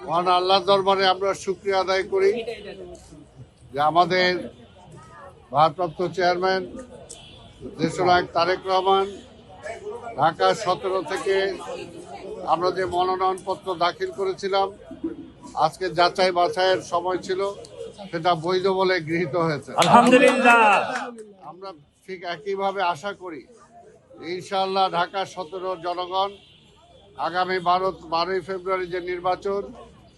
মহান আল্লাহর দরবারে আমরা শুকরিয়া আদায় করি যে আমাদের ভারপ্রাপ্ত চেয়ারম্যান দেশনায়ক তারেক রহমান ঢাকা 17 থেকে আমরা যে মনোনয়নপত্র দাখিল করেছিলাম, আজকে যাচাই বাছাইয়ের সময় ছিল, সেটা বৈধ বলে গৃহীত হয়েছে। আলহামদুলিল্লাহ। আমরা ঠিক একইভাবে আশা করি ইনশাআল্লাহ ঢাকা 17 জনগণ আগামী 12ই ফেব্রুয়ারি যে নির্বাচন,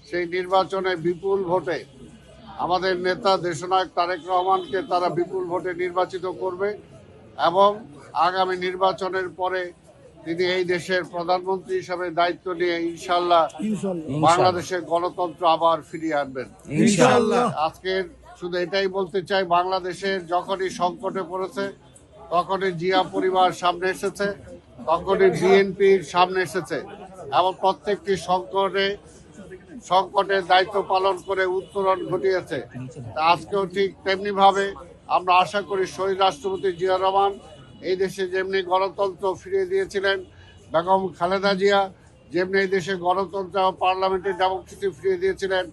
সেই নির্বাচনে বিপুল ভোটে আমাদের নেতা দেশনায়ক তারেক রহমানকে তারা বিপুল ভোটে নির্বাচিত করবে এবং আগামী নির্বাচনের পরে তিনি এই দেশের প্রধানমন্ত্রী হিসেবে দায়িত্ব নিয়ে ইনশাআল্লাহ বাংলাদেশের গণতন্ত্র আবার ফিরিয়ে আনবেন ইনশাআল্লাহ। আজকের শুধু এটাই বলতে চাই, বাংলাদেশের যখনই সংকটে পড়েছে তখনই জিয়া পরিবার সামনে এসেছে, তখনই বিএনপির সামনে এসেছে এবং প্রত্যেকটি সংকটের দায়িত্ব পালন করে উত্তরণ ঘটিয়েছে। আজকেও ঠিক তেমনি ভাবে আমরা আশা করি শহীদ রাষ্ট্রপতি জিয়া রহমান এই দেশে যেমনি গণতন্ত্র ফিরিয়ে দিয়েছিলেন, বেগম খালেদা জিয়া যেমনি এই দেশে গণতন্ত্র পার্লামেন্টের ডেমোক্রেসি ফিরিয়ে দিয়েছিলেন,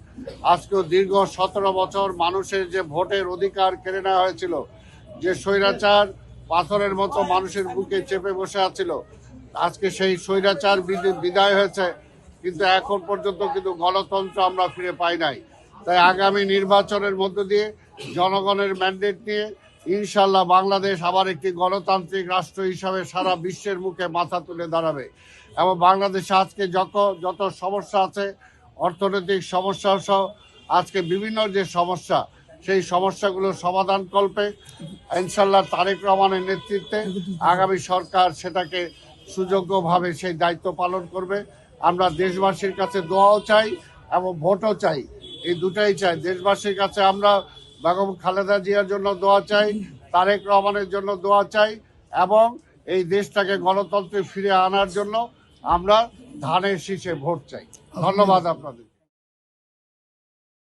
আজকেও দীর্ঘ 17 বছর মানুষের যে ভোটের অধিকার কেড়ে নেওয়া হয়েছিল, যে স্বৈরাচার পাথরের মতো মানুষের বুকে চেপে বসে আছিল, আজকে সেই স্বৈরাচার বিদায় হয়েছে, কিন্তু এখন পর্যন্ত কিন্তু গণতন্ত্র আমরা ফিরে পাই নাই। তাই আগামী নির্বাচনের মধ্য দিয়ে জনগণের ম্যান্ডেট নিয়ে ইনশাআল্লাহ বাংলাদেশ আবার একটি গণতান্ত্রিক রাষ্ট্র হিসাবে সারা বিশ্বের মুখে মাথা তুলে দাঁড়াবে এবং বাংলাদেশে আজকে যত সমস্যা আছে, অর্থনৈতিক সমস্যা সহ আজকে বিভিন্ন যে সমস্যা, সেই সমস্যাগুলোর সমাধান কল্পে ইনশাআল্লাহ তারেক রহমানের নেতৃত্বে আগামী সরকার সেটাকে সুযোগ্যভাবে সেই দায়িত্ব পালন করবে। আমরা দেশবাসীর কাছে দোয়াও চাই এবং ভোটও চাই, এই দুটাই চাই। দেশবাসীর কাছে আমরা বেগম খালেদা জিয়ার জন্য দোয়া চাই, তারেক রহমানের জন্য দোয়া চাই এবং এই দেশটাকে গণতন্ত্রে ফিরে আনার জন্য আমরা ধানের শীষে ভোট চাই। ধন্যবাদ আপনাদের।